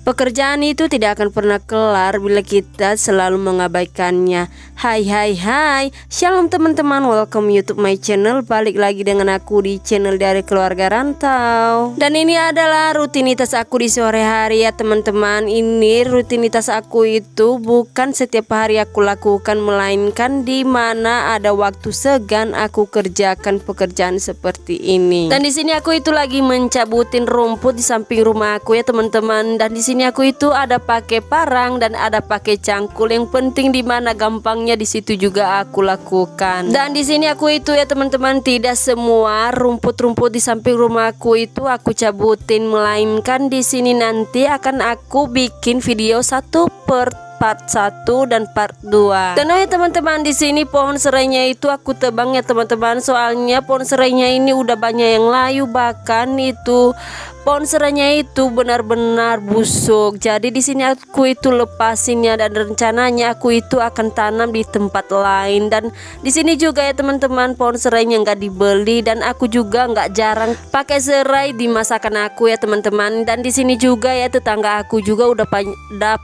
Pekerjaan itu tidak akan pernah kelar bila kita selalu mengabaikannya. Hai, shalom teman-teman, welcome YouTube my channel. Balik lagi dengan aku di channel dari keluarga rantau. Dan ini adalah rutinitas aku di sore hari ya teman-teman. Ini rutinitas aku itu bukan setiap hari aku lakukan, melainkan di mana ada waktu segan aku kerjakan pekerjaan seperti ini. Dan di sini aku itu lagi mencabutin rumput di samping rumah aku ya teman-teman. Dan di sini aku itu ada pakai parang dan ada pakai cangkul. Yang penting di mana gampangnya di situ juga aku lakukan. Dan di sini aku itu ya teman-teman, tidak semua rumput-rumput di samping rumahku itu aku cabutin, melainkan di sini nanti akan aku bikin video satu per part 1 dan part 2. Dan ya teman-teman, di sini pohon serainya itu aku tebang ya teman-teman. Soalnya pohon serainya ini udah banyak yang layu, bahkan itu pohon serainya itu benar-benar busuk. Jadi di sini aku itu lepasinnya dan rencananya aku itu akan tanam di tempat lain. Dan di sini juga ya teman-teman, pohon serainya nggak dibeli dan aku juga nggak jarang pakai serai di masakan aku ya teman-teman. Dan di sini juga ya tetangga aku juga udah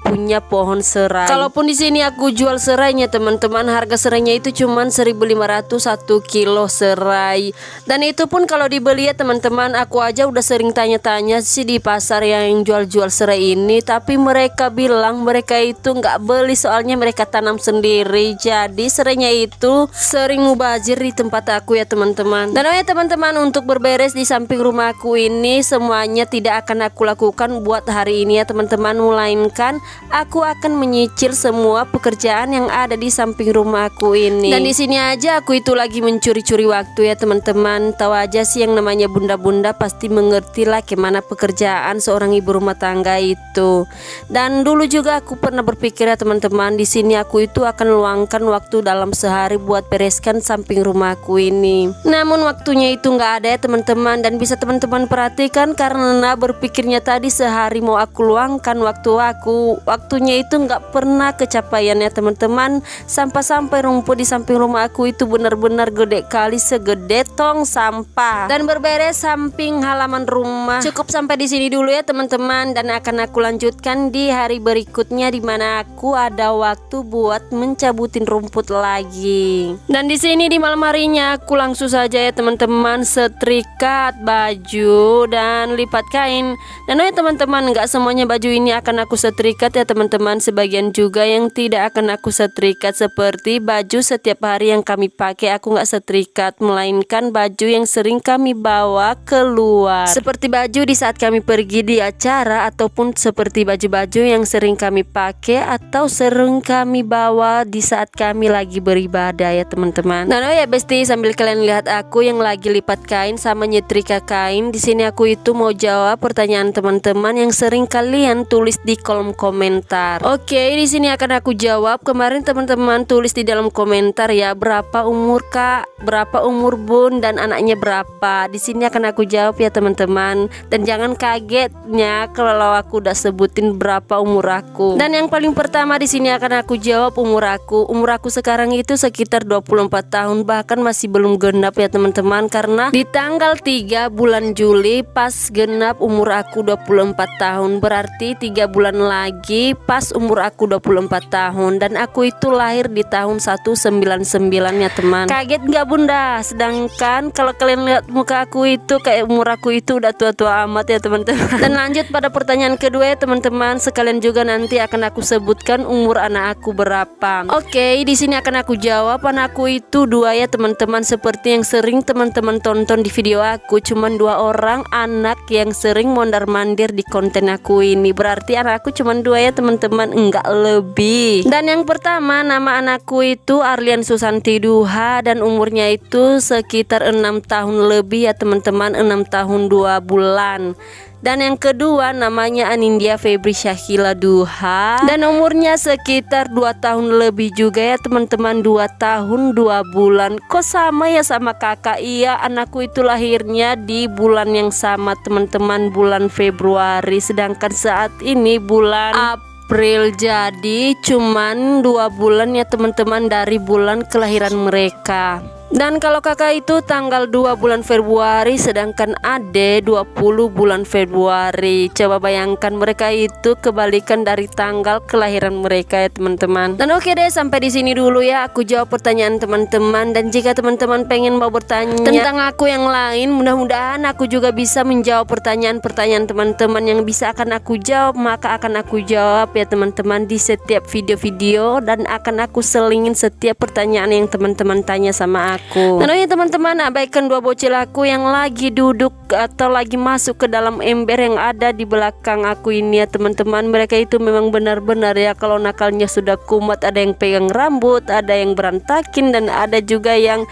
punya pohon serai. Kalaupun di sini aku jual serainya teman-teman, harga serainya itu cuman 1.500 1 kilo serai. Dan itu pun kalau dibeli ya teman-teman, aku aja udah sering tanya-tanya sih di pasar yang jual-jual serai ini, tapi mereka bilang mereka itu nggak beli soalnya mereka tanam sendiri. Jadi serainya itu sering mubazir di tempat aku ya teman-teman. Dan ya teman-teman, untuk berberes di samping rumahku ini semuanya tidak akan aku lakukan buat hari ini ya teman-teman, melainkan aku akan menyicil semua pekerjaan yang ada di samping rumahku ini. Dan di sini aja aku itu lagi mencuri-curi waktu ya teman-teman. Tahu aja sih yang namanya bunda-bunda pasti mengerti lah gimana pekerjaan seorang ibu rumah tangga itu. Dan dulu juga aku pernah berpikir ya teman-teman, di sini aku itu akan luangkan waktu dalam sehari buat bereskan samping rumahku ini. Namun waktunya itu nggak ada ya teman-teman, dan bisa teman-teman perhatikan karena berpikirnya tadi sehari mau aku luangkan waktunya itu nggak pernah kecapaian ya teman-teman. Sampai rumput di samping rumah aku itu benar-benar gede kali, segede tong sampah. Dan berberes samping halaman rumah cukup sampai di sini dulu ya teman-teman, dan akan aku lanjutkan di hari berikutnya di mana aku ada waktu buat mencabutin rumput lagi. Dan di sini di malam harinya aku langsung saja ya teman-teman setrika baju dan lipat kain. Dan ya teman-teman, nggak semuanya baju ini akan aku setrikat ya teman-teman, sebagian juga yang tidak akan aku setrikat, seperti baju setiap hari yang kami pakai aku nggak setrikat, melainkan baju yang sering kami bawa keluar, seperti baju di saat kami pergi di acara, ataupun seperti baju-baju yang sering kami pakai atau sering kami bawa di saat kami lagi beribadah ya teman-teman. Nah ya besti, sambil kalian lihat aku yang lagi lipat kain sama nyetrika kain, di sini aku itu mau jawab pertanyaan teman-teman yang sering kalian tulis di kolom komentar. Oke, di sini akan aku jawab. Kemarin teman-teman tulis di dalam komentar ya, berapa umur kak, berapa umur bun, dan anaknya berapa. Di sini akan aku jawab ya teman-teman. Dan jangan kagetnya kalau aku udah sebutin berapa umur aku. Dan yang paling pertama di sini akan aku jawab umur aku. Umur aku sekarang itu sekitar 24 tahun, bahkan masih belum genap ya teman-teman, karena di tanggal 3 bulan Juli pas genap umur aku 24 tahun. Berarti 3 bulan lagi pas umur aku 24 tahun. Dan aku itu lahir di tahun 199 ya teman. Kaget nggak bunda? Sedangkan kalau kalian lihat muka aku itu kayak umur aku itu udah tua-tua amat ya teman-teman. Dan lanjut pada pertanyaan kedua ya teman-teman, sekalian juga nanti akan aku sebutkan umur anak aku berapa. Oke, di sini akan aku jawab anakku itu 2 ya teman-teman, seperti yang sering teman-teman tonton di video aku. Cuman 2 orang anak yang sering mondar-mandir di konten aku ini. Berarti anakku cuman 2 ya teman-teman, enggak lebih. Dan yang pertama, nama anakku itu Arlian Susanti Duha, dan umurnya itu sekitar 6 tahun lebih ya teman-teman, 6 tahun 2 bulan. Dan yang kedua namanya Anindya Febri Syahila Duha, dan umurnya sekitar 2 tahun lebih juga ya teman-teman, 2 tahun 2 bulan. Kok sama ya sama kakak? Iya, anakku itu lahirnya di bulan yang sama teman-teman, bulan Februari, sedangkan saat ini bulan April. Jadi cuman 2 bulan ya teman-teman dari bulan kelahiran mereka. Dan kalau kakak itu tanggal 2 bulan Februari, sedangkan ade 20 bulan Februari. Coba bayangkan, mereka itu kebalikan dari tanggal kelahiran mereka ya teman-teman. Dan oke deh, sampai di sini dulu ya aku jawab pertanyaan teman-teman. Dan jika teman-teman pengen mau bertanya tentang aku yang lain, mudah-mudahan aku juga bisa menjawab pertanyaan-pertanyaan teman-teman yang bisa akan aku jawab, maka akan aku jawab ya teman-teman di setiap video-video, dan akan aku selingin setiap pertanyaan yang teman-teman tanya sama aku. Dan oh ya teman-teman, abaikan dua bocil aku yang lagi duduk atau lagi masuk ke dalam ember yang ada di belakang aku ini ya teman-teman. Mereka itu memang benar-benar ya, kalau nakalnya sudah kumat, ada yang pegang rambut, ada yang berantakin, dan ada juga yang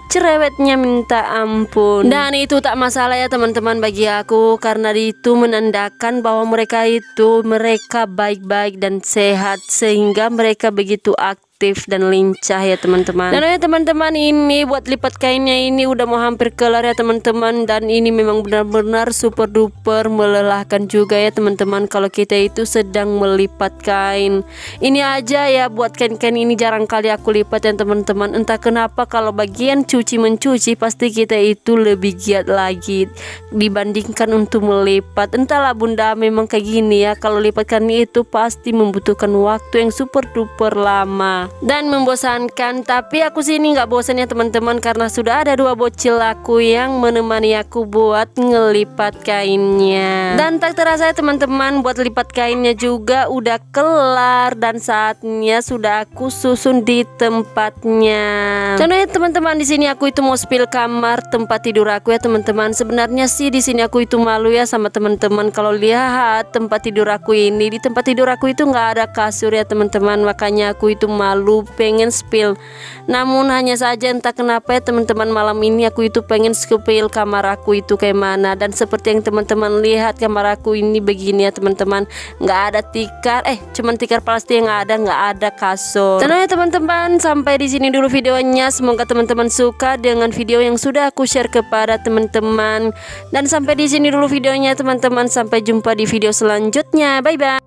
cerewetnya minta ampun. Dan itu tak masalah ya teman-teman bagi aku, karena itu menandakan bahwa mereka baik-baik dan sehat, sehingga mereka begitu aktif dan lincah ya teman-teman. Dan ya teman-teman, ini buat lipat kainnya ini udah mau hampir kelar ya teman-teman, dan ini memang benar-benar super duper melelahkan juga ya teman-teman kalau kita itu sedang melipat kain. Ini aja ya, buat kain-kain ini jarang kali aku lipat ya teman-teman. Entah kenapa kalau bagian mencuci pasti kita itu lebih giat lagi dibandingkan untuk melipat. Entahlah bunda, memang kayak gini ya, kalau lipat kain itu pasti membutuhkan waktu yang super duper lama dan membosankan. Tapi aku sini nggak bosan ya teman-teman, karena sudah ada dua bocil aku yang menemani aku buat ngelipat kainnya. Dan tak terasa ya teman-teman, buat lipat kainnya juga udah kelar, dan saatnya sudah aku susun di tempatnya. Contohnya teman-teman, di sini aku itu mau spill kamar tempat tidur aku ya teman-teman. Sebenarnya sih di sini aku itu malu ya sama teman-teman kalau lihat tempat tidur aku ini. Di tempat tidur aku itu nggak ada kasur ya teman-teman, makanya aku itu malu pengen spill. Namun hanya saja entah kenapa ya teman-teman, malam ini aku itu pengen spill kamar aku itu kayak mana. Dan seperti yang teman-teman lihat, kamar aku ini begini ya teman-teman, nggak ada tikar, cuman tikar plastik yang nggak ada kasur. Tenang ya teman-teman, sampai di sini dulu videonya. Semoga teman-teman suka dengan video yang sudah aku share kepada teman-teman. Dan sampai di sini dulu videonya teman-teman, sampai jumpa di video selanjutnya. Bye bye.